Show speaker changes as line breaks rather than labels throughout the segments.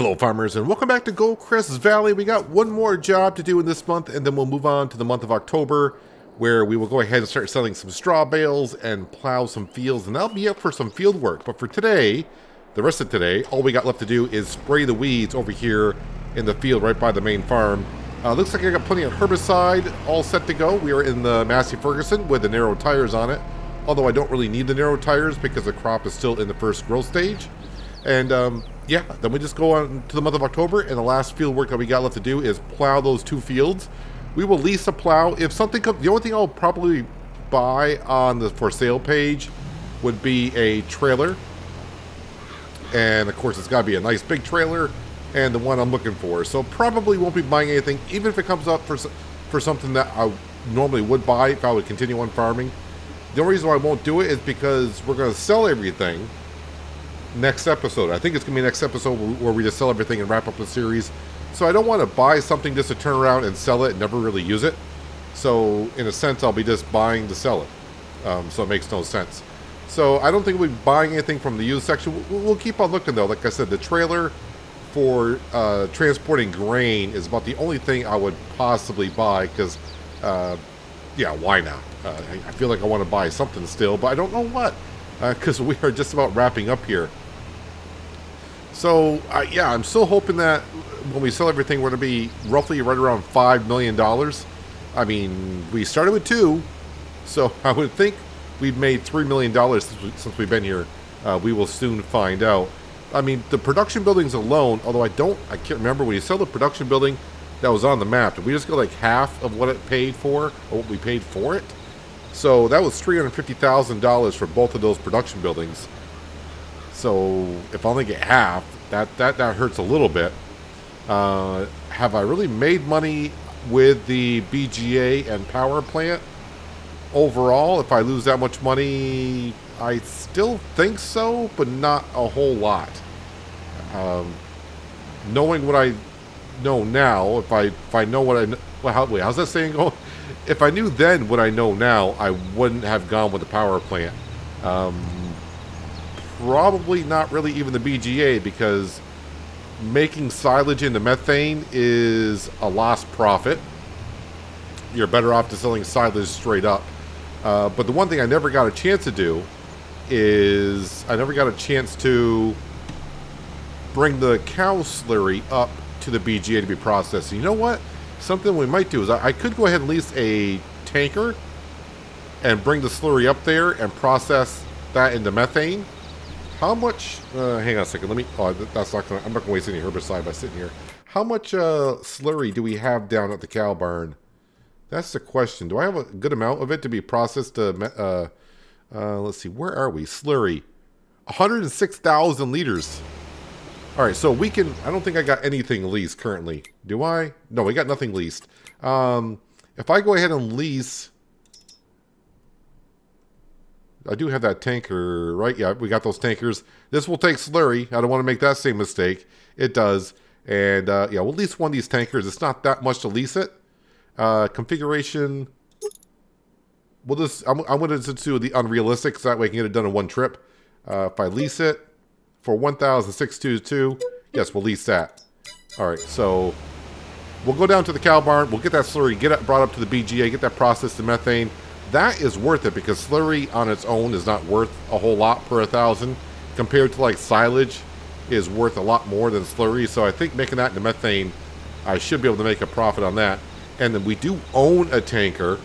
Hello farmers and welcome back to Goldcrest Valley. We got one more job to do in this month and then we'll move on to the month of October where we will go ahead and start selling some straw bales and plow some fields, and that'll be it for some field work. But for today, the rest of today, all we got left to do is spray the weeds over here in the field right by the main farm. Looks like I got plenty of herbicide all set to go. We are in the Massey Ferguson with the narrow tires on it, although I don't really need the narrow tires because the crop is still in the first growth stage. And yeah, then we just go on to the month of October, and the last field work that we got left to do is plow those two fields. We will lease a plow. If something comes, the only thing I'll probably buy on the for sale page would be a trailer. And of course, it's got to be a nice big trailer and the one I'm looking for. So probably won't be buying anything, even if it comes up for something that I normally would buy if I would continue on farming. The only reason why I won't do it is because we're going to sell everything next episode. I think it's going to be next episode where we just sell everything and wrap up the series. So I don't want to buy something just to turn around and sell it and never really use it. So in a sense, I'll be just buying to sell it. So it makes no sense. So I don't think we'll be buying anything from the used section. We'll keep on looking though. Like I said, the trailer for transporting grain is about the only thing I would possibly buy because, yeah, why not? I feel like I want to buy something still, but I don't know what because we are just about wrapping up here. So, yeah, I'm still hoping that when we sell everything, we're going to be roughly right around $5 million. I mean, we started with 2, so I would think we've made $3 million since we've been here. We will soon find out. I mean, the production buildings alone, although I can't remember, when you sell the production building that was on the map, did we just go like half of what it paid for, or what we paid for it? So that was $350,000 for both of those production buildings. So if I only get half, that hurts a little bit. Have I really made money with the BGA and power plant? Overall, if I lose that much money, I still think so, but not a whole lot. Knowing what I know now, if I know what I know, well, wait, how's that saying go? If I knew then what I know now, I wouldn't have gone with the power plant. Probably not really even the BGA, because making silage into methane is a lost profit. You're better off just selling silage straight up. But the one thing I never got a chance to do is I never got a chance to bring the cow slurry up to the BGA to be processed. So you know what? Something we might do is I could go ahead and lease a tanker and bring the slurry up there and process that into methane. How much? Hang on a second. Let me. Oh, that's not gonna. I'm not gonna waste any herbicide by sitting here. How much slurry do we have down at the cow barn? That's the question. Do I have a good amount of it to be processed? Let's see. Where are we? Slurry, 106,000 liters. All right, so we can. I don't think I got anything leased currently. Do I? No, we got nothing leased. If I go ahead and lease. I do have that tanker, right? Yeah, we got those tankers. This will take slurry. I don't want to make that same mistake. It does. And yeah, we'll lease one of these tankers. It's not that much to lease it. Configuration. We'll just, I'm going to just do the unrealistic so that way I can get it done in one trip. If I lease it for 1,622, yes, we'll lease that. All right, so we'll go down to the cow barn. We'll get that slurry, get it brought up to the BGA, get that processed to methane. That is worth it because slurry on its own is not worth a whole lot per 1,000 compared to like silage is worth a lot more than slurry. So I think making that into methane, I should be able to make a profit on that. And then we do own a tanker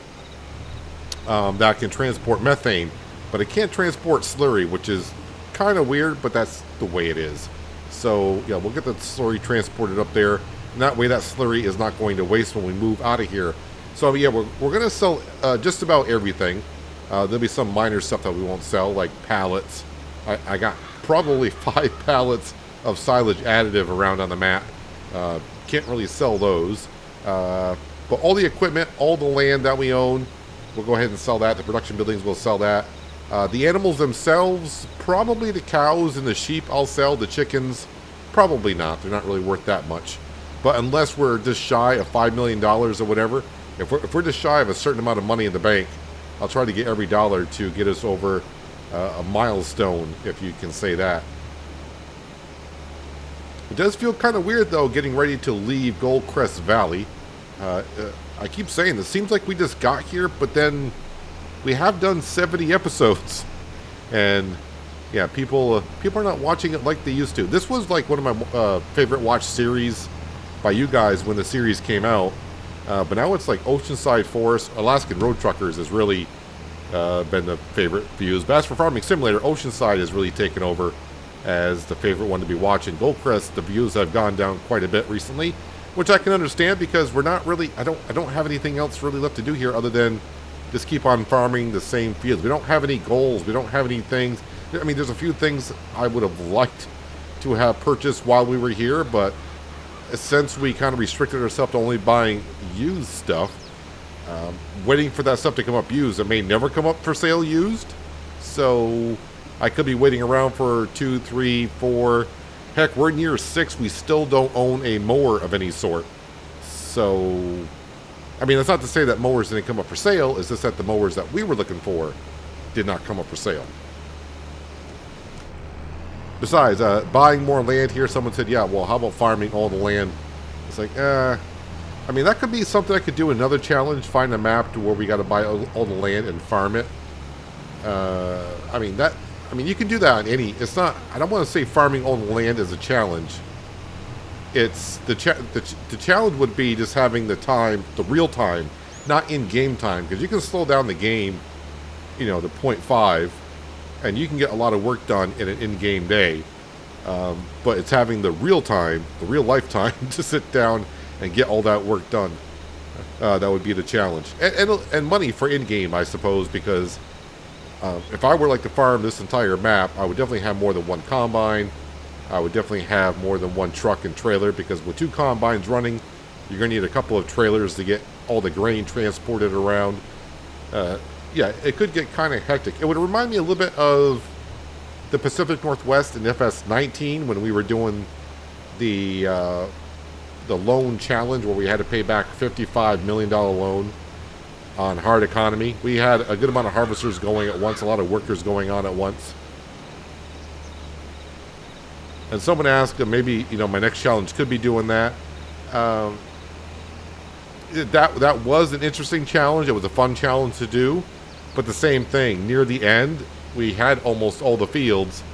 that can transport methane, but it can't transport slurry, which is kind of weird, but that's the way it is. So yeah, we'll get the slurry transported up there. And that way that slurry is not going to waste when we move out of here. So yeah, we're going to sell just about everything. There'll be some minor stuff that we won't sell, like pallets. I got probably 5 pallets of silage additive around on the map. Can't really sell those. But all the equipment, all the land that we own, we'll go ahead and sell that. The production buildings will sell that. The animals themselves, probably the cows and the sheep I'll sell. The chickens, probably not. They're not really worth that much. But unless we're just shy of $5 million or whatever, if we're just shy of a certain amount of money in the bank, I'll try to get every dollar to get us over a milestone, if you can say that. It does feel kind of weird, though, getting ready to leave Goldcrest Valley. I keep saying, it seems like we just got here, but then we have done 70 episodes. And, yeah, people are not watching it like they used to. This was, like, one of my favorite watch series by you guys when the series came out. But now it's, like, Oceanside Forest. Alaskan Road Truckers has really been the favorite views. But as for Farming Simulator, Oceanside has really taken over as the favorite one to be watching. Goldcrest, the views have gone down quite a bit recently, which I can understand because we're not really, I don't have anything else really left to do here other than just keep on farming the same fields. We don't have any goals. We don't have any things. I mean, there's a few things I would have liked to have purchased while we were here, but since we kind of restricted ourselves to only buying used stuff, waiting for that stuff to come up used, it may never come up for sale used. So I could be waiting around for 2, 3, 4. Heck, we're in year 6. We still don't own a mower of any sort. So, I mean, that's not to say that mowers didn't come up for sale. It's just that the mowers that we were looking for did not come up for sale. Besides, buying more land here, someone said, yeah, well, how about farming all the land? It's like, I mean, that could be something I could do another challenge, find a map to where we got to buy all the land and farm it. I mean, you can do that on any, it's not, I don't want to say farming all the land is a challenge. It's, the challenge would be just having the time, the real time, not in-game time, because you can slow down the game, you know, to 0.5, and you can get a lot of work done in an in-game day. But it's having the real time, the real lifetime to sit down and get all that work done. That would be the challenge. And money for in-game, I suppose, because if I were like to farm this entire map, I would definitely have more than one combine. I would definitely have more than one truck and trailer, because with 2 combines running, you're going to need a couple of trailers to get all the grain transported around. Yeah, it could get kind of hectic. It would remind me a little bit of the Pacific Northwest in FS19 when we were doing the loan challenge where we had to pay back $55 million loan on hard economy. We had a good amount of harvesters going at once, a lot of workers going on at once. And someone asked, maybe, you know, my next challenge could be doing that. That was an interesting challenge. It was a fun challenge to do. But the same thing, near the end, we had almost all the fields,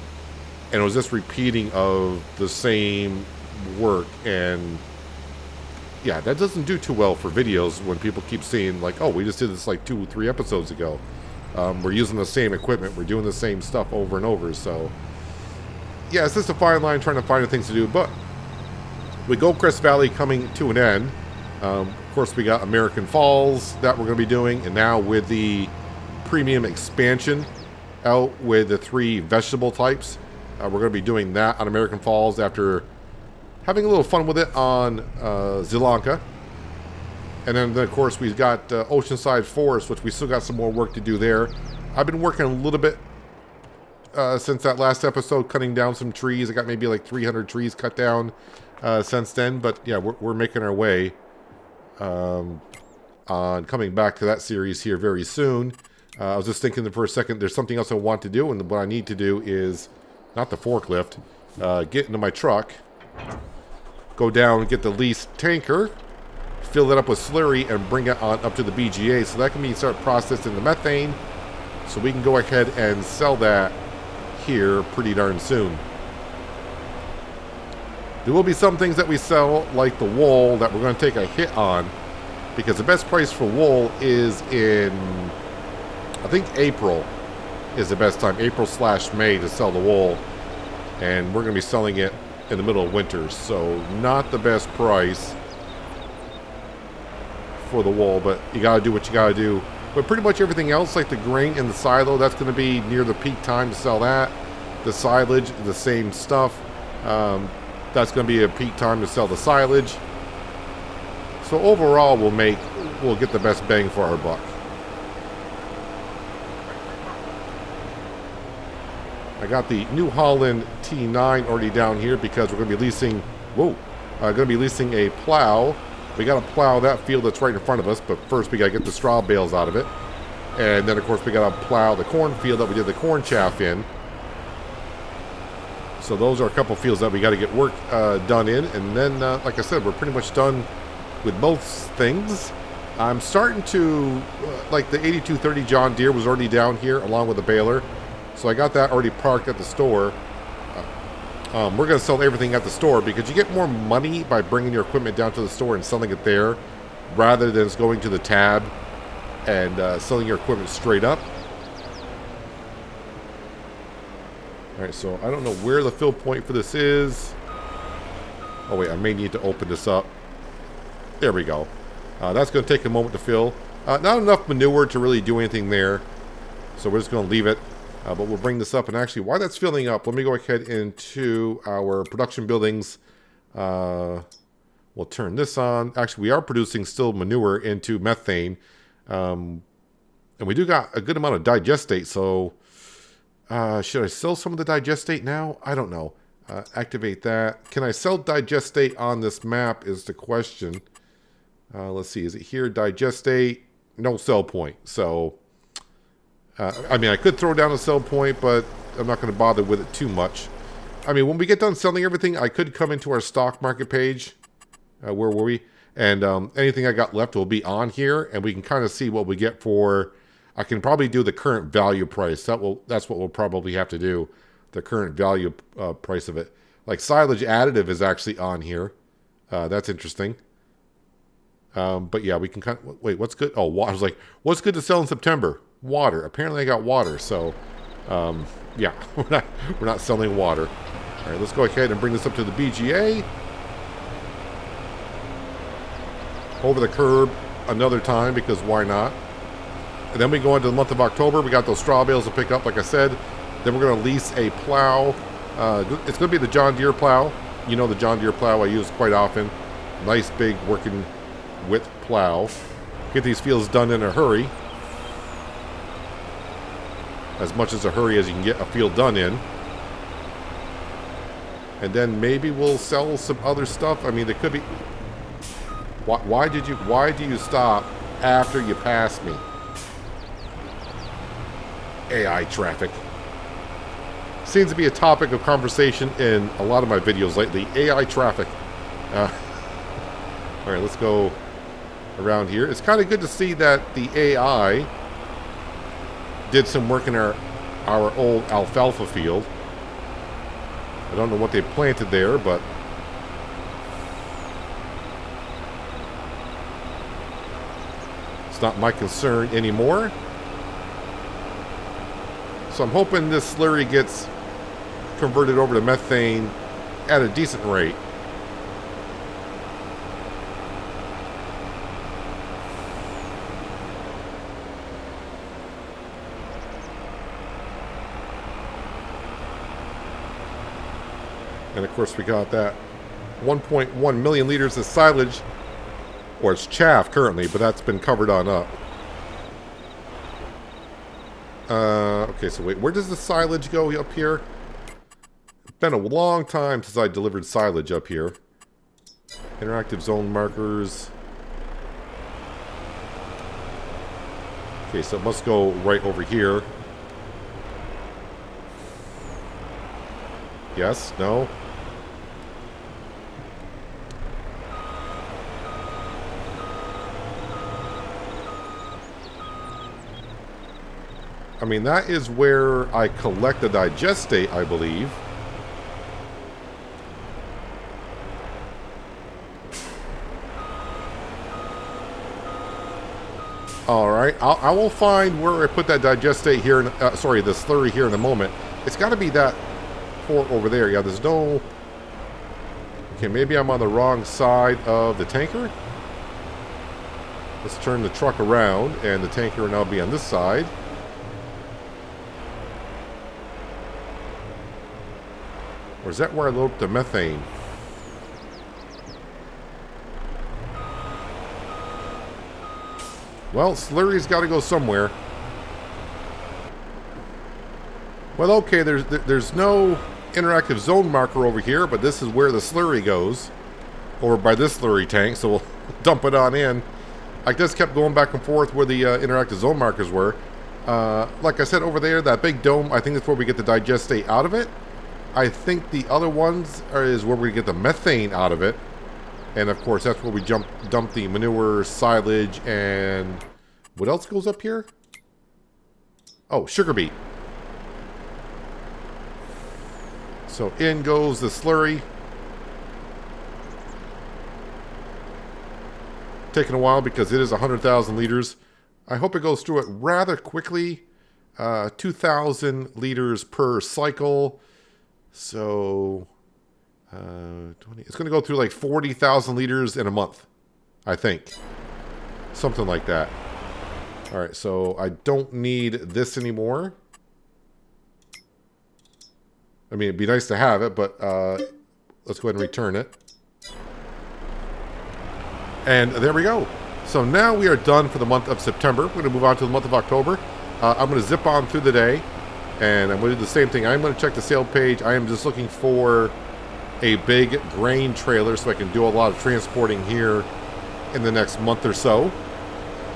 and it was just repeating of the same work. And yeah, that doesn't do too well for videos when people keep saying, like, oh, we just did this like 2 or 3 episodes ago. We're using the same equipment. We're doing the same stuff over and over. So yeah, it's just a fine line trying to find the things to do. But with Goldcrest Valley coming to an end, of course, we got American Falls that we're going to be doing. And now with the premium expansion out with the 3 vegetable types, we're going to be doing that on American Falls after having a little fun with it on Sri Lanka. And then, of course, we've got Oceanside Forest, which we still got some more work to do there. I've been working a little bit since that last episode, cutting down some trees. I got maybe like 300 trees cut down since then. But yeah, we're making our way on coming back to that series here very soon. I was just thinking for a second, there's something else I want to do, and what I need to do is, not the forklift, get into my truck, go down and get the leased tanker, fill it up with slurry, and bring it on up to the BGA, so that can be start processing the methane, so we can go ahead and sell that here pretty darn soon. There will be some things that we sell, like the wool, that we're going to take a hit on, because the best price for wool is in, I think April is the best time, April/May, to sell the wool. And we're going to be selling it in the middle of winter. So not the best price for the wool, but you got to do what you got to do. But pretty much everything else, like the grain in the silo, that's going to be near the peak time to sell that. The silage, the same stuff. That's going to be a peak time to sell the silage. So overall, we'll get the best bang for our buck. I got the New Holland T9 already down here because we're going to be leasing, a plow. We got to plow that field that's right in front of us, but first we got to get the straw bales out of it. And then, of course, we got to plow the cornfield that we did the corn chaff in. So those are a couple fields that we got to get work done in. And then, like I said, we're pretty much done with both things. I'm starting to, like the 8230 John Deere was already down here along with the baler. So I got that already parked at the store. We're going to sell everything at the store because you get more money by bringing your equipment down to the store and selling it there rather than just going to the tab and selling your equipment straight up. Alright, so I don't know where the fill point for this is. Oh wait, I may need to open this up. There we go. That's going to take a moment to fill. Not enough manure to really do anything there. So we're just going to leave it. But we'll bring this up. And actually, while that's filling up, let me go ahead into our production buildings. We'll turn this on. Actually, we are producing still manure into methane. And we do got a good amount of digestate. So should I sell some of the digestate now? I don't know. Activate that. Can I sell digestate on this map is the question. Let's see. Is it here? Digestate. No sell point. So, I mean, I could throw down a sell point, but I'm not going to bother with it too much. I mean, when we get done selling everything, I could come into our stock market page. Where were we? And anything I got left will be on here, and we can kind of see what we get for... I can probably do the current value price. That's what we'll probably have to do. The current value price of it. Like silage additive is actually on here. That's interesting. But yeah, we can kind of... Wait, what's good? Oh, water. I was like, what's good to sell in September? Water. Apparently I got water, so... yeah, we're not selling water. All right, let's go ahead and bring this up to the BGA. Over the curb another time, because why not? And then we go into the month of October. We got those straw bales to pick up, like I said. Then we're going to lease a plow. It's going to be the John Deere plow. You know the John Deere plow I use quite often. Nice, big, working width plow. Get these fields done in a hurry. As much as a hurry as you can get a field done in. And then maybe we'll sell some other stuff. I mean, there could be... Why do you stop after you pass me? AI traffic. Seems to be a topic of conversation in a lot of my videos lately. AI traffic. Alright, let's go around here. It's kind of good to see that the AI did some work in our old alfalfa field. I don't know what they planted there, but it's not my concern anymore. So I'm hoping this slurry gets converted over to methane at a decent rate. And of course we got that 1.1 million liters of silage, or it's chaff currently, but that's been covered on up. Okay, so wait, where does the silage go up here? It's been a long time since I delivered silage up here. Interactive zone markers. Okay, so it must go right over here. Yes? No? I mean, that is where I collect the digestate, I believe. Alright, I will find where I put that digestate here, sorry, the slurry here in a moment. It's got to be that port over there. Yeah, there's no... Okay, maybe I'm on the wrong side of the tanker. Let's turn the truck around, and the tanker will now be on this side. Or is that where I load up the methane? Well, slurry's got to go somewhere. Well, okay, there's no interactive zone marker over here, but this is where the slurry goes. Over by this slurry tank, so we'll dump it on in. I just kept going back and forth where the interactive zone markers were. Like I said, over there, that big dome, I think that's where we get the digestate out of it. I think the other ones is where we get the methane out of it. And of course, that's where we dump the manure, silage, and what else goes up here? Oh, sugar beet. So in goes the slurry. Taking a while because it is 100,000 liters. I hope it goes through it rather quickly. 2,000 liters per cycle. So 20, it's going to go through like 40,000 liters in a month, I think. Something like that. All right, so I don't need this anymore. I mean, it'd be nice to have it, but let's go ahead and return it. And there we go. So now we are done for the month of September. We're going to move on to the month of October. I'm going to zip on through the day, and I'm going to do the same thing. I'm going to check the sale page. I am just looking for a big grain trailer so I can do a lot of transporting here in the next month or so.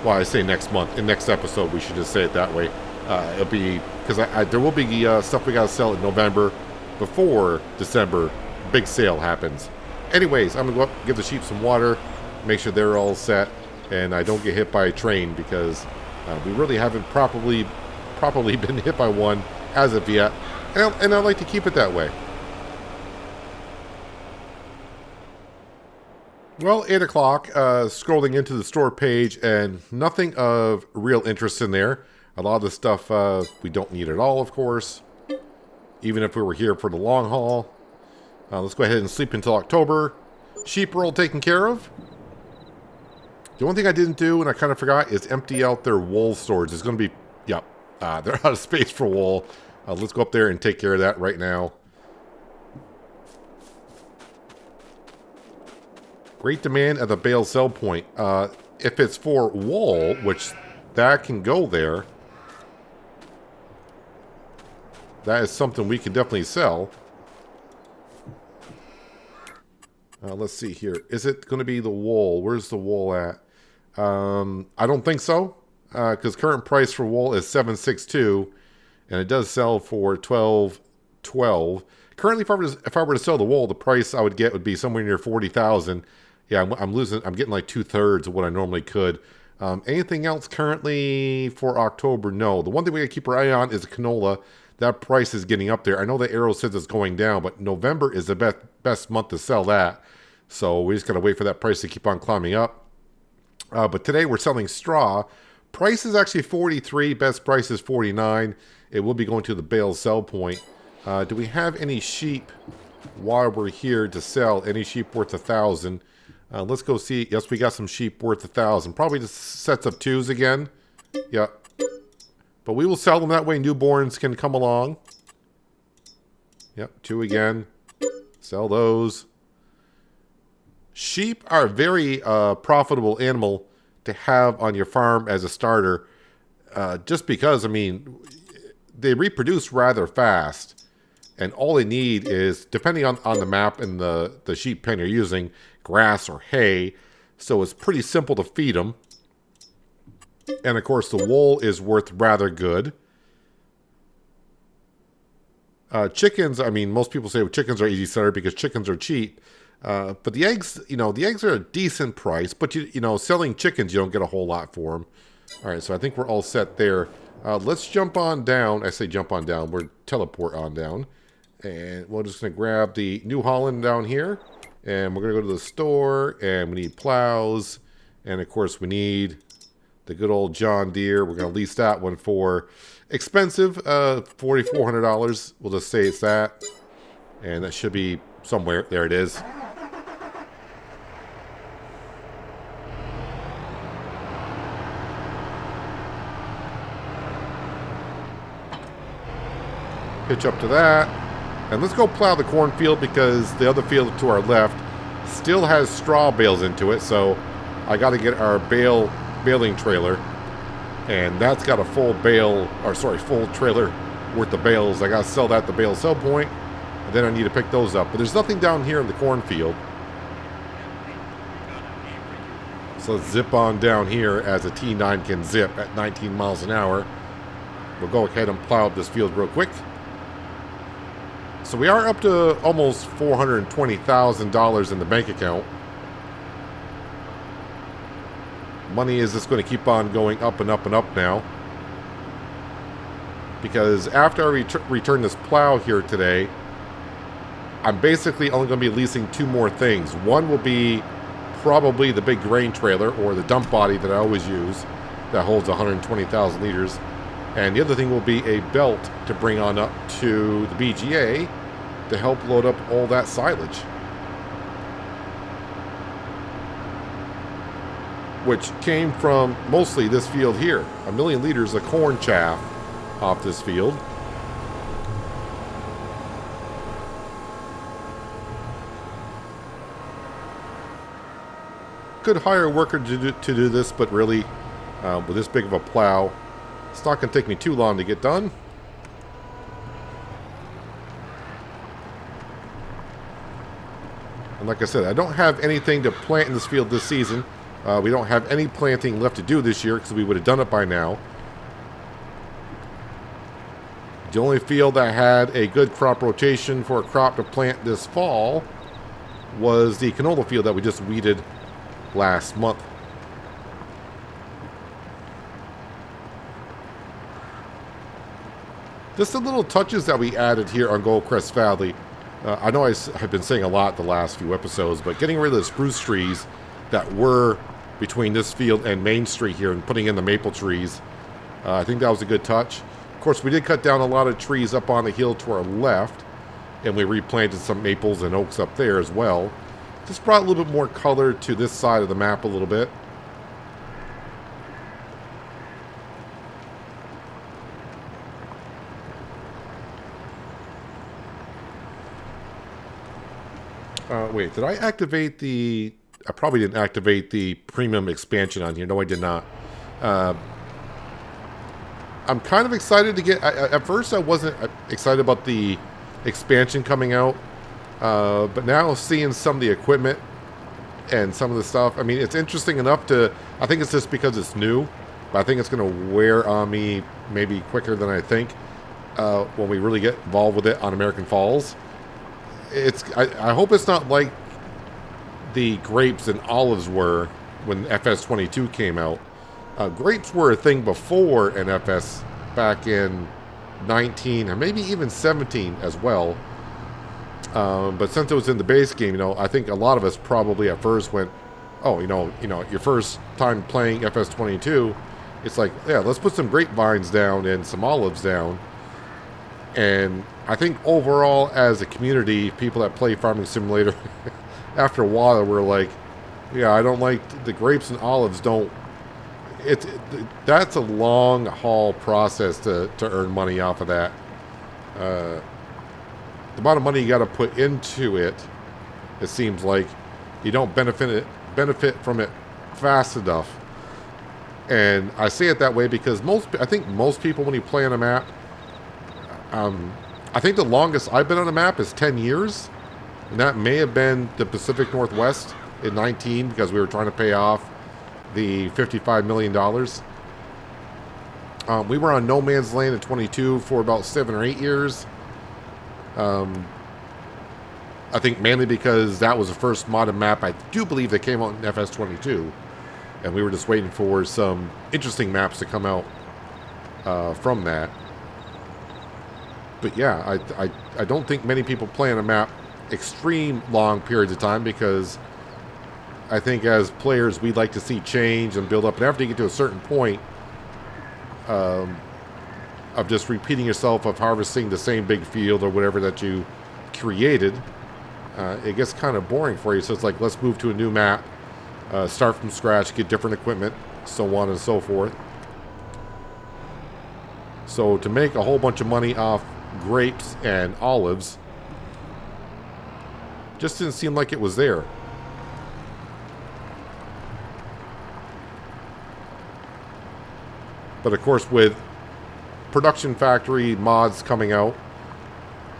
Well, I say next month. In next episode, we should just say it that way. It'll be, because there will be stuff we got to sell in November before December big sale happens. Anyways, I'm going to go up, give the sheep some water, make sure they're all set, and I don't get hit by a train because we really haven't properly been hit by one as of yet. And I like to keep it that way. Well, 8 o'clock, scrolling into the store page, and nothing of real interest in there. A lot of the stuff we don't need at all, of course, even if we were here for the long haul. Let's go ahead and sleep until October. Sheep are all taken care of. The only thing I didn't do, and I kind of forgot, is empty out their wool storage. It's going to be, yep, they're out of space for wool. Let's go up there and take care of that right now. Great demand at the bale sell point. If it's for wool, which that can go there, that is something we can definitely sell. Let's see here. Is it going to be the wool? Where's the wool at? I don't think so, because current price for wool is $762, and it does sell for $12.12. Currently, if I were to sell the wool, the price I would get would be somewhere near $40,000. Yeah, I'm losing. I'm getting like 2/3 of what I normally could. Anything else currently for October? No. The one thing we gotta keep our eye on is canola. That price is getting up there. I know the arrow says it's going down, but November is the best month to sell that. So we just gotta wait for that price to keep on climbing up. But today we're selling straw. Price is actually 43. Best price is 49. It will be going to the bale sell point. Do we have any sheep while we're here to sell? Any sheep worth 1,000? Let's go see. Yes, we got some sheep worth 1,000. Probably just sets of 2s again. Yep. But we will sell them that way. Newborns can come along. Yep, 2 again. Sell those. Sheep are a very profitable animal to have on your farm as a starter. Just because, I mean, they reproduce rather fast. And all they need is, depending on the map and the sheep pen you're using, grass or hay. So it's pretty simple to feed them. And of course, the wool is worth rather good. Chickens, I mean, most people say chickens are easy seller because chickens are cheap. But the eggs, the eggs are a decent price. But, selling chickens, you don't get a whole lot for them. All right, so I think we're all set there. Let's jump on down. I say jump on down. We're teleport on down. And we're just going to grab the New Holland down here. And we're going to go to the store. And we need plows. And, of course, we need the good old John Deere. We're going to lease that one for expensive, $4,400. We'll just say it's that. And that should be somewhere. There it is. Hitch up to that. And let's go plow the cornfield because the other field to our left still has straw bales into it. So I got to get our baling trailer. And that's got a full full trailer worth of bales. I got to sell that at the bale sell point. And then I need to pick those up. But there's nothing down here in the cornfield. So let's zip on down here as a T9 can zip at 19 miles an hour. We'll go ahead and plow up this field real quick. So we are up to almost $420,000 in the bank account. Money is just going to keep on going up and up and up now. Because after I return this plow here today, I'm basically only going to be leasing 2 more things. One will be probably the big grain trailer, or the dump body that I always use, that holds 120,000 liters. And the other thing will be a belt to bring on up to the BGA to help load up all that silage. Which came from mostly this field here. 1 million liters of corn chaff off this field. Could hire a worker to do this, but really, with this big of a plow, it's not going to take me too long to get done. And like I said, I don't have anything to plant in this field this season. We don't have any planting left to do this year because we would have done it by now. The only field that had a good crop rotation for a crop to plant this fall was the canola field that we just weeded last month. Just the little touches that we added here on Goldcrest Valley. I know I've been saying a lot the last few episodes, but getting rid of the spruce trees that were between this field and Main Street here and putting in the maple trees, I think that was a good touch. Of course, we did cut down a lot of trees up on the hill to our left, and we replanted some maples and oaks up there as well. Just brought a little bit more color to this side of the map a little bit. Wait, did I activate the... I probably didn't activate the premium expansion on here. No, I did not. I'm kind of excited to get... at first, I wasn't excited about the expansion coming out. But now seeing some of the equipment and some of the stuff, I mean, it's interesting enough to... I think it's just because it's new. But I think it's going to wear on me maybe quicker than I think when we really get involved with it on American Falls. I hope it's not like the grapes and olives were when FS22 came out. Grapes were a thing before NFS back in 19 or maybe even 17 as well. But since it was in the base game, you know, I think a lot of us probably at first went, oh, you know, your first time playing FS22, it's like, yeah, let's put some grapevines down and some olives down. And I think overall, as a community, people that play Farming Simulator, after a while, we're like, yeah, I don't like the grapes and olives. That's a long haul process to earn money off of that. The amount of money you got to put into it, it seems like you don't benefit from it fast enough. And I say it that way because I think most people, when you play on a map, I think the longest I've been on a map is 10 years. And that may have been the Pacific Northwest in 19 because we were trying to pay off the $55 million. We were on No Man's Land in 22 for about 7 or 8 years. I think mainly because that was the first modded map I do believe that came out in FS22. And we were just waiting for some interesting maps to come out from that. But yeah, I don't think many people play on a map extreme long periods of time because I think as players we'd like to see change and build up. And after you get to a certain point of just repeating yourself of harvesting the same big field or whatever that you created, it gets kind of boring for you. So it's like, let's move to a new map, start from scratch, get different equipment, so on and so forth. So to make a whole bunch of money off grapes and olives just didn't seem like it was there. But of course, with production factory mods coming out,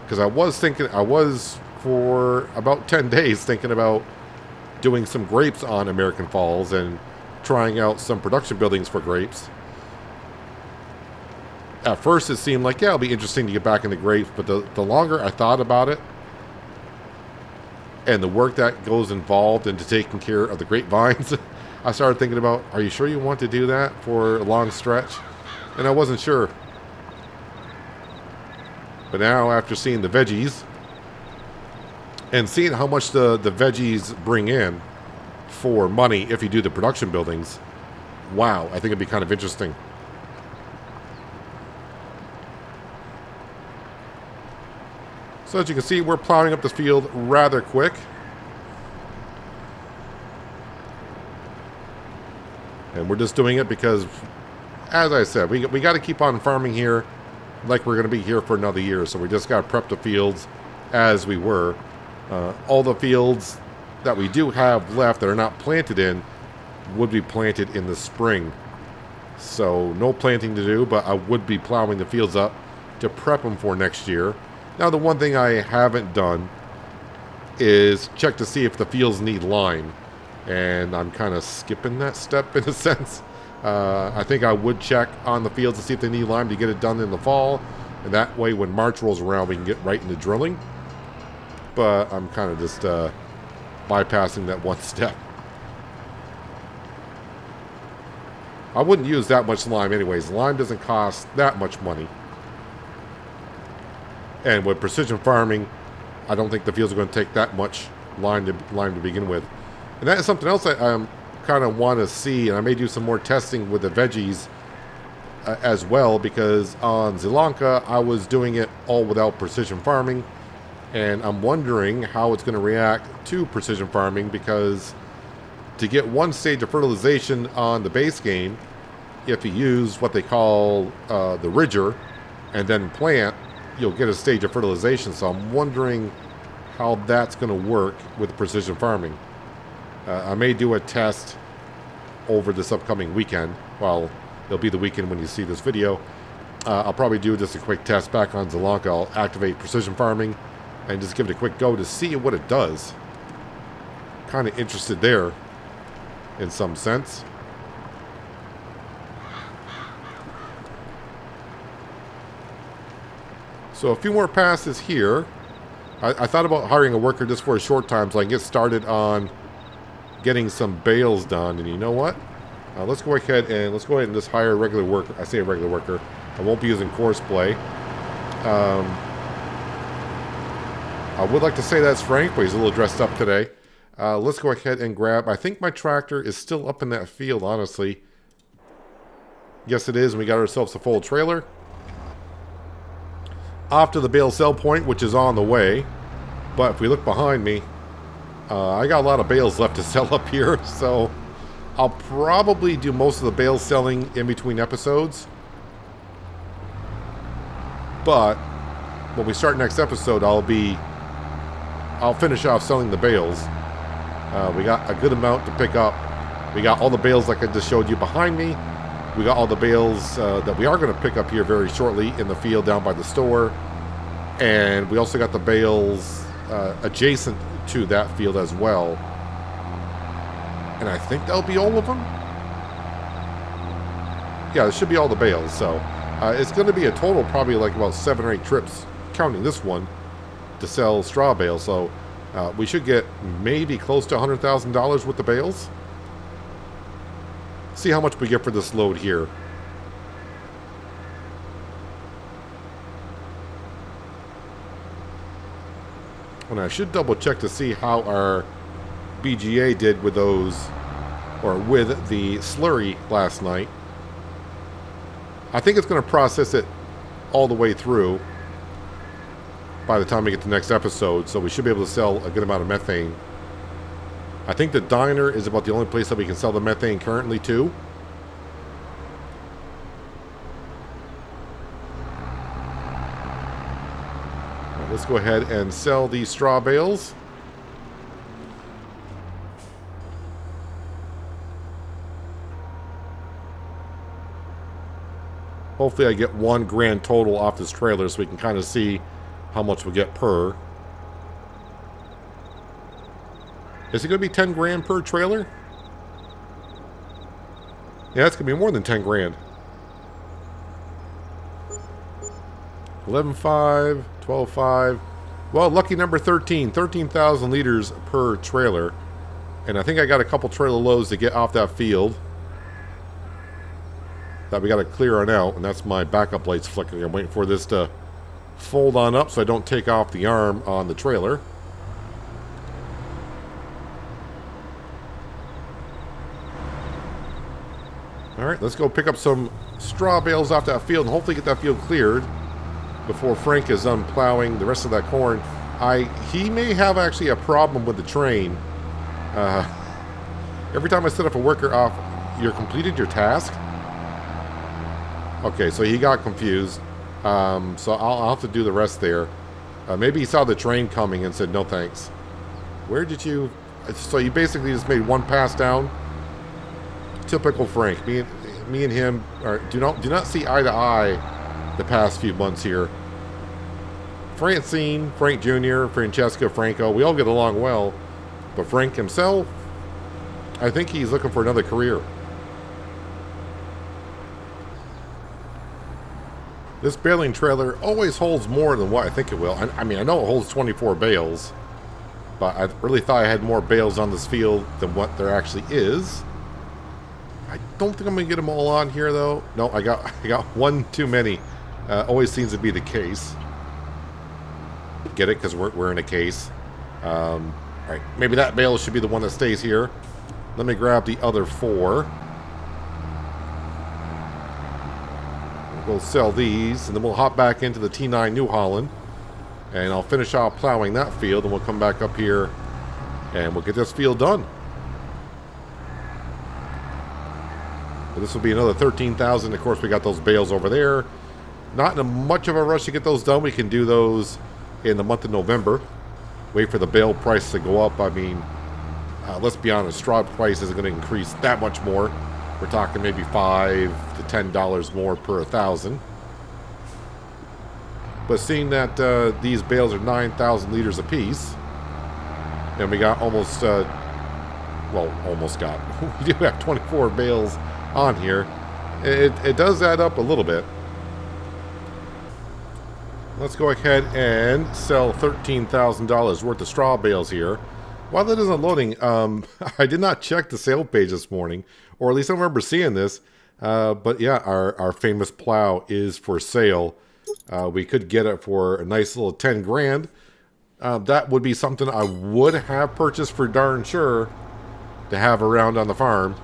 because I was for about 10 days thinking about doing some grapes on American Falls and trying out some production buildings for grapes. At first it seemed like, yeah, it'll be interesting to get back in the grapes, but the longer I thought about it, and the work that goes involved into taking care of the grapevines, I started thinking about, are you sure you want to do that for a long stretch? And I wasn't sure. But now, after seeing the veggies, and seeing how much the veggies bring in for money if you do the production buildings, wow, I think it'd be kind of interesting. So as you can see, we're plowing up this field rather quick. And we're just doing it because, as I said, we got to keep on farming here like we're going to be here for another year. So we just got to prep the fields as we were. All the fields that we do have left that are not planted in would be planted in the spring. So no planting to do, but I would be plowing the fields up to prep them for next year. Now, the one thing I haven't done is check to see if the fields need lime. And I'm kind of skipping that step in a sense. I think I would check on the fields to see if they need lime to get it done in the fall. And that way, when March rolls around, we can get right into drilling. But I'm kind of just bypassing that one step. I wouldn't use that much lime anyways. Lime doesn't cost that much money. And with precision farming, I don't think the fields are going to take that much lime to begin with. And that is something else I kind of want to see, and I may do some more testing with the veggies as well, because on Sri Lanka, I was doing it all without precision farming, and I'm wondering how it's going to react to precision farming, because to get one stage of fertilization on the base game, if you use what they call the ridger and then plant, you'll get a stage of fertilization. So I'm wondering how that's going to work with precision farming. I may do a test over this upcoming weekend. Well, it'll be the weekend when you see this video. I'll probably do just a quick test back on Sri Lanka. I'll activate precision farming and just give it a quick go to see what it does. Kind of interested there in some sense. So a few more passes here. I thought about hiring a worker just for a short time so I can get started on getting some bales done. And you know what? Let's go ahead and just hire a regular worker. I say a regular worker. I won't be using course play. I would like to say that's Frank, but he's a little dressed up today. Let's go ahead and grab... I think my tractor is still up in that field, honestly. Yes, it is. And we got ourselves a full trailer. Off to the bale sell point, which is on the way. But if we look behind me, I got a lot of bales left to sell up here, so I'll probably do most of the bales selling in between episodes. But when we start next episode, I'll finish off selling the bales. We got a good amount to pick up. We got all the bales like I just showed you behind me. We got all the bales that we are going to pick up here very shortly in the field down by the store. And we also got the bales adjacent to that field as well. And I think that'll be all of them. Yeah, it should be all the bales. So it's going to be a total probably like about 7 or 8 trips, counting this one, to sell straw bales. So we should get maybe close to $100,000 with the bales. See how much we get for this load here. And I should double check to see how our BGA did with those, or with the slurry last night. I think it's going to process it all the way through by the time we get to the next episode, so we should be able to sell a good amount of methane. I think the diner is about the only place that we can sell the methane currently to. Right, let's go ahead and sell these straw bales. Hopefully I get one grand total off this trailer so we can kind of see how much we get per. Is it going to be 10 grand per trailer? Yeah, it's going to be more than 10 grand. 11.5, 12.5. Well, lucky number 13, 13,000 liters per trailer. And I think I got a couple trailer loads to get off that field that we got to clear on out, and that's my backup lights flickering. I'm waiting for this to fold on up so I don't take off the arm on the trailer. Alright, let's go pick up some straw bales off that field and hopefully get that field cleared before Frank is done plowing the rest of that corn. He may have actually a problem with the train. Every time I set up a worker off, you're completed your task. Okay, so he got confused. So I'll have to do the rest there. Maybe he saw the train coming and said, no thanks. Where did you... So you basically just made one pass down. Typical Frank. Me and him do not see eye to eye the past few months here. Francine, Frank Jr., Francesca, Franco, we all get along well. But Frank himself, I think he's looking for another career. This baling trailer always holds more than what I think it will. I mean, I know it holds 24 bales, but I really thought I had more bales on this field than what there actually is. I don't think I'm going to get them all on here, though. No, I got one too many. Always seems to be the case. Get it? Because we're in a case. All right, maybe that bale should be the one that stays here. Let me grab the other 4. We'll sell these, and then we'll hop back into the T9 New Holland, and I'll finish off plowing that field, and we'll come back up here, and we'll get this field done. But this will be another 13,000. Of course, we got those bales over there. Not in a much of a rush to get those done. We can do those in the month of November. Wait for the bale price to go up. I mean, let's be honest, straw price isn't going to increase that much more. We're talking maybe $5 to $10 more per 1,000. But seeing that these bales are 9,000 liters apiece, and we got almost, almost got. We do have 24 bales on here. It does add up a little bit. Let's go ahead and sell $13,000 worth of straw bales here. While that isn't loading, I did not check the sale page this morning, or at least I don't remember seeing this. But yeah, our famous plow is for sale. We could get it for a nice little 10 grand. That would be something I would have purchased for darn sure to have around on the farm.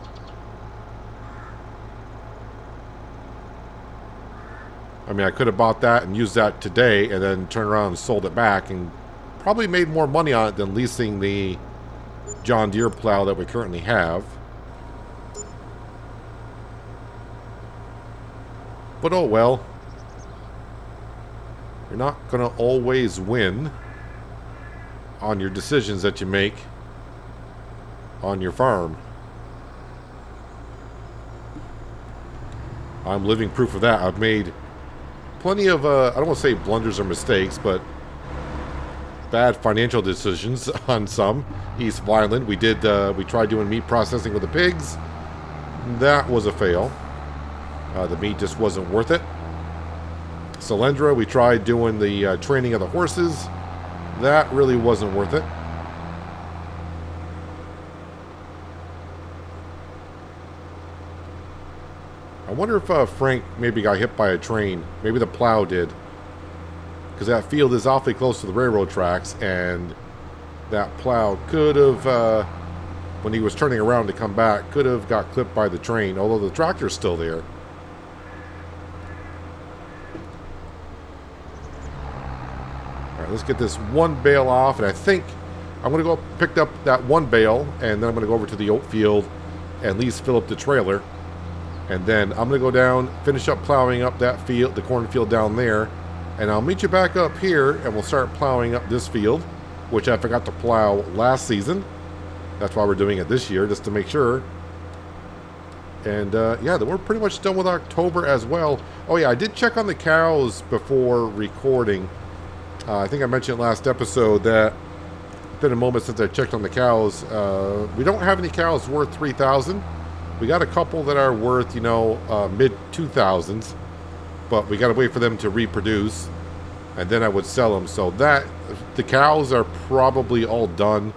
I mean, I could have bought that and used that today and then turned around and sold it back and probably made more money on it than leasing the John Deere plow that we currently have. But oh well. You're not going to always win on your decisions that you make on your farm. I'm living proof of that. I've made plenty of, I don't want to say blunders or mistakes, but bad financial decisions on some. East Vineland, we tried doing meat processing with the pigs. That was a fail. The meat just wasn't worth it. Solyndra, we tried doing the training of the horses. That really wasn't worth it. I wonder if Frank maybe got hit by a train. Maybe the plow did. Because that field is awfully close to the railroad tracks, and that plow could have, when he was turning around to come back, could have got clipped by the train, although the tractor's still there. Alright, let's get this one bale off, and I think I'm going to go pick up that one bale, and then I'm going to go over to the oat field and at least fill up the trailer. And then I'm going to go down, finish up plowing up that field, the cornfield down there. And I'll meet you back up here, and we'll start plowing up this field, which I forgot to plow last season. That's why we're doing it this year, just to make sure. And yeah, we're pretty much done with October as well. Oh yeah, I did check on the cows before recording. I think I mentioned last episode that it's been a moment since I checked on the cows. We don't have any cows worth 3,000. We got a couple that are worth, mid 2,000s, but we got to wait for them to reproduce. and then I would sell them. So that the cows are probably all done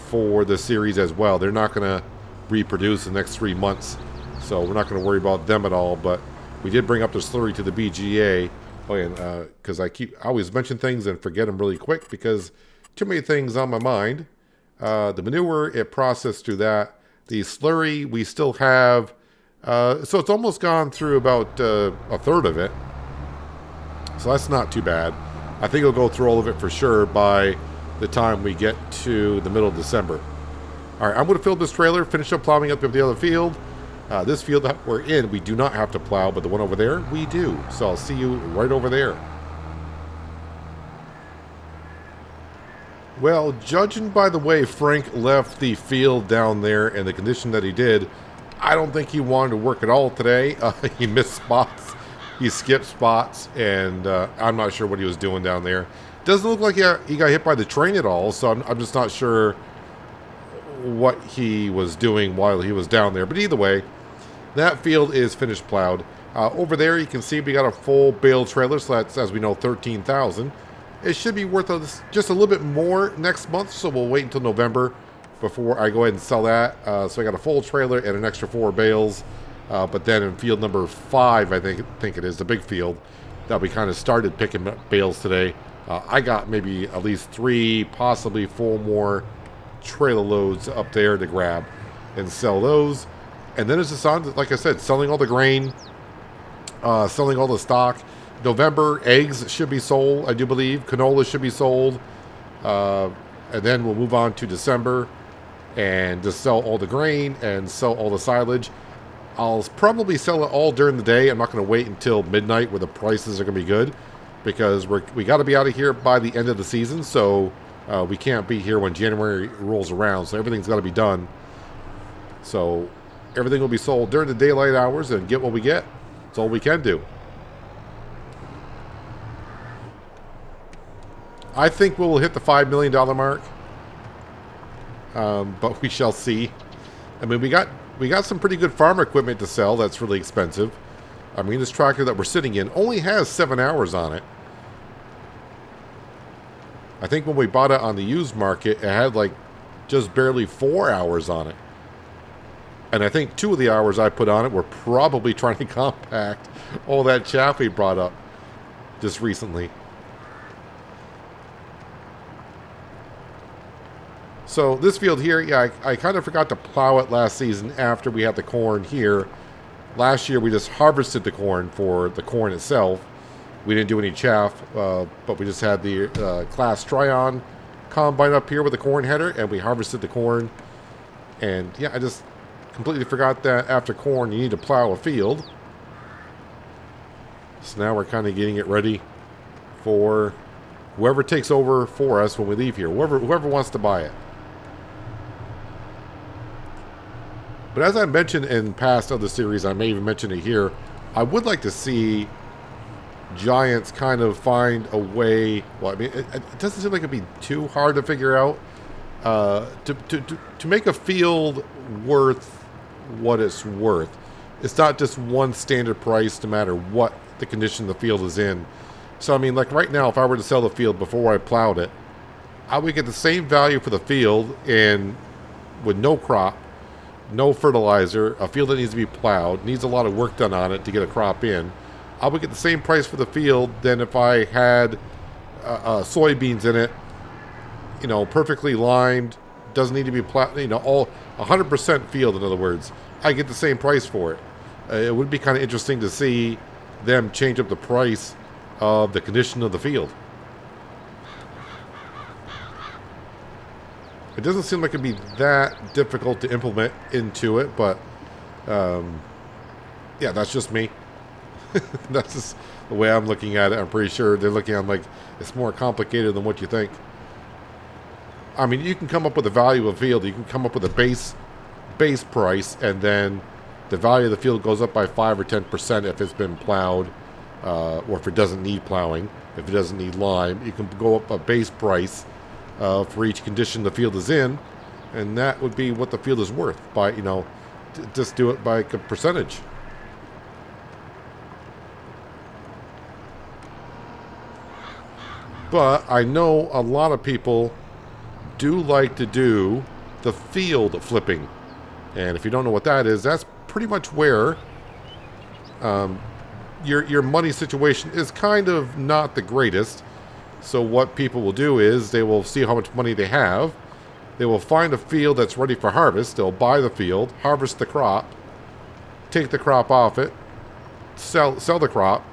for the series as well. They're not going to reproduce in the next 3 months, so we're not going to worry about them at all. But we did bring up the slurry to the BGA. Oh, yeah, because I always mention things and forget them really quick because too many things on my mind. The manure, it processed through that. The slurry, we still have, so it's almost gone through about a third of it. So that's not too bad. I think it'll go through all of it for sure by the time we get to the middle of December. All right, I'm going to fill this trailer, finish up plowing up the other field. This field that we're in, we do not have to plow, but the one over there, we do. So I'll see you right over there. Well, judging by the way Frank left the field down there and the condition that he did, I don't think he wanted to work at all today. He missed spots. He skipped spots, and I'm not sure what he was doing down there. Doesn't look like he got hit by the train at all, so I'm just not sure what he was doing while he was down there. But either way, that field is finished plowed. Over there, you can see we got a full bale trailer, so that's, as we know, $13,000. It should be worth just a little bit more next month, so we'll wait until November before I go ahead and sell that. So I got a full trailer and an extra 4 bales. But then in field number 5, I think it is, the big field, that we kind of started picking up bales today. I got maybe at least 3, possibly 4 more trailer loads up there to grab and sell those. And then it's just on, like I said, selling all the grain, selling all the stock. November, eggs should be sold, I do believe. Canola should be sold. And then we'll move on to December and just sell all the grain and sell all the silage. I'll probably sell it all during the day. I'm not going to wait until midnight where the prices are going to be good, because we got to be out of here by the end of the season. So we can't be here when January rolls around. So everything's got to be done. So everything will be sold during the daylight hours and get what we get. That's all we can do. I think we'll hit the $5 million mark, but we shall see. I mean, we got some pretty good farm equipment to sell that's really expensive. I mean, this tractor that we're sitting in only has 7 hours on it. I think when we bought it on the used market, it had like just barely 4 hours on it. And I think 2 of the hours I put on it were probably trying to compact all that chaff we brought up just recently. So this field here, yeah, I kind of forgot to plow it last season after we had the corn here. Last year we just harvested the corn for the corn itself. We didn't do any chaff, but we just had the Class Tryon combine up here with the corn header, and we harvested the corn. And yeah, I just completely forgot that after corn you need to plow a field. So now we're kind of getting it ready for whoever takes over for us when we leave here, whoever wants to buy it. But as I mentioned in past other series, I may even mention it here, I would like to see Giants kind of find a way. Well, I mean, it doesn't seem like it'd be too hard to figure out to make a field worth what it's worth. It's not just one standard price no matter what the condition the field is in. So I mean, like right now, if I were to sell the field before I plowed it, I would get the same value for the field and with no crop, no fertilizer, a field that needs to be plowed, needs a lot of work done on it to get a crop in. I would get the same price for the field than if I had soybeans in it, you know, perfectly lined, doesn't need to be plowed, you know, all 100% field, in other words. I get the same price for it. It would be kind of interesting to see them change up the price of the condition of the field. It doesn't seem like it'd be that difficult to implement into it, but yeah, that's just me. That's just the way I'm looking at it. I'm pretty sure they're looking at it like it's more complicated than what you think. I mean, you can come up with the value of the field. You can come up with a base price, and then the value of the field goes up by 5 or 10% if it's been plowed, or if it doesn't need plowing. If it doesn't need lime, you can go up a base price for each condition the field is in, and that would be what the field is worth by, you know, just do it by a percentage. But I know a lot of people do like to do the field flipping. And if you don't know what that is, that's pretty much where your money situation is kind of not the greatest. So what people will do is they will see how much money they have. They will find a field that's ready for harvest. They'll buy the field, harvest the crop, take the crop off it, sell the crop,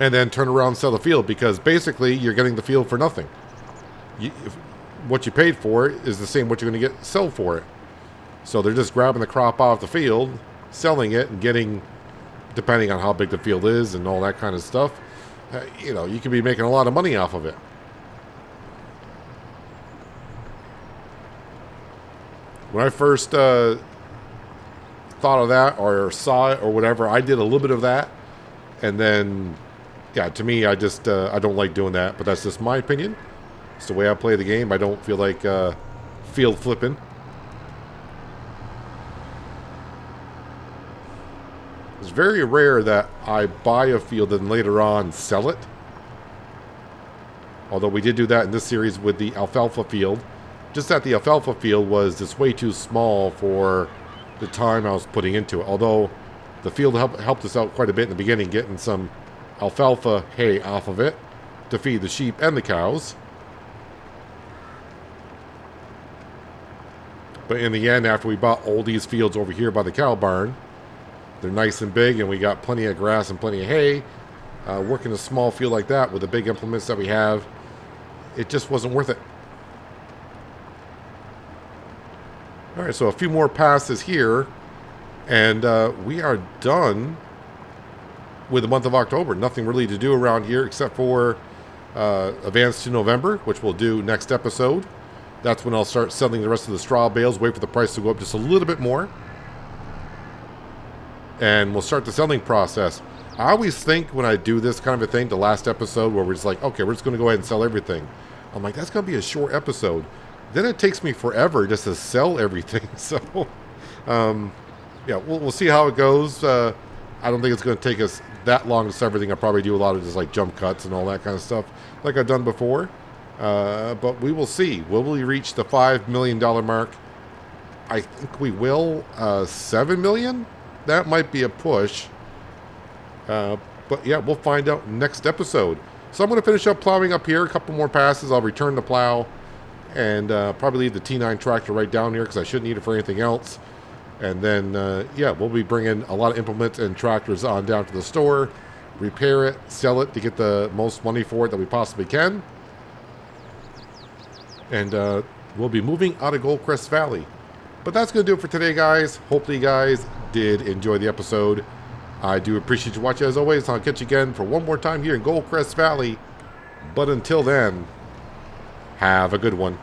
and then turn around and sell the field, because basically you're getting the field for nothing. What you paid for it is the same what you're going to get sell for it. So they're just grabbing the crop off the field, selling it, and getting, depending on how big the field is and all that kind of stuff, you can be making a lot of money off of it. When I first thought of that or saw it or whatever, I did a little bit of that. And then, yeah, to me, I just, I don't like doing that. But that's just my opinion. It's the way I play the game. I don't feel like field flipping. It's very rare that I buy a field and later on sell it. Although we did do that in this series with the alfalfa field. Just that the alfalfa field was just way too small for the time I was putting into it. Although the field helped us out quite a bit in the beginning, getting some alfalfa hay off of it to feed the sheep and the cows. But in the end, after we bought all these fields over here by the cow barn, they're nice and big, and we got plenty of grass and plenty of hay. Working a small field like that with the big implements that we have, it just wasn't worth it. All right, so a few more passes here, and we are done with the month of October. Nothing really to do around here except for advance to November, which we'll do next episode. That's when I'll start selling the rest of the straw bales, wait for the price to go up just a little bit more. And we'll start the selling process. I always think when I do this kind of a thing, the last episode where we're just like, okay, we're just going to go ahead and sell everything. I'm like, that's going to be a short episode. Then it takes me forever just to sell everything. So, yeah, we'll see how it goes. I don't think it's going to take us that long to sell everything. I'll probably do a lot of just like jump cuts and all that kind of stuff like I've done before. But we will see. Will we reach the $5 million mark? I think we will. $7 million? That might be a push. But yeah, we'll find out next episode. So I'm going to finish up plowing up here. A couple more passes. I'll return the plow. And probably leave the T9 tractor right down here because I shouldn't need it for anything else. And then, yeah, we'll be bringing a lot of implements and tractors on down to the store. Repair it, sell it to get the most money for it that we possibly can. And we'll be moving out of Goldcrest Valley. But that's going to do it for today, guys. Hopefully you guys did enjoy the episode. I do appreciate you watching as always. I'll catch you again for one more time here in Goldcrest Valley. But until then, have a good one.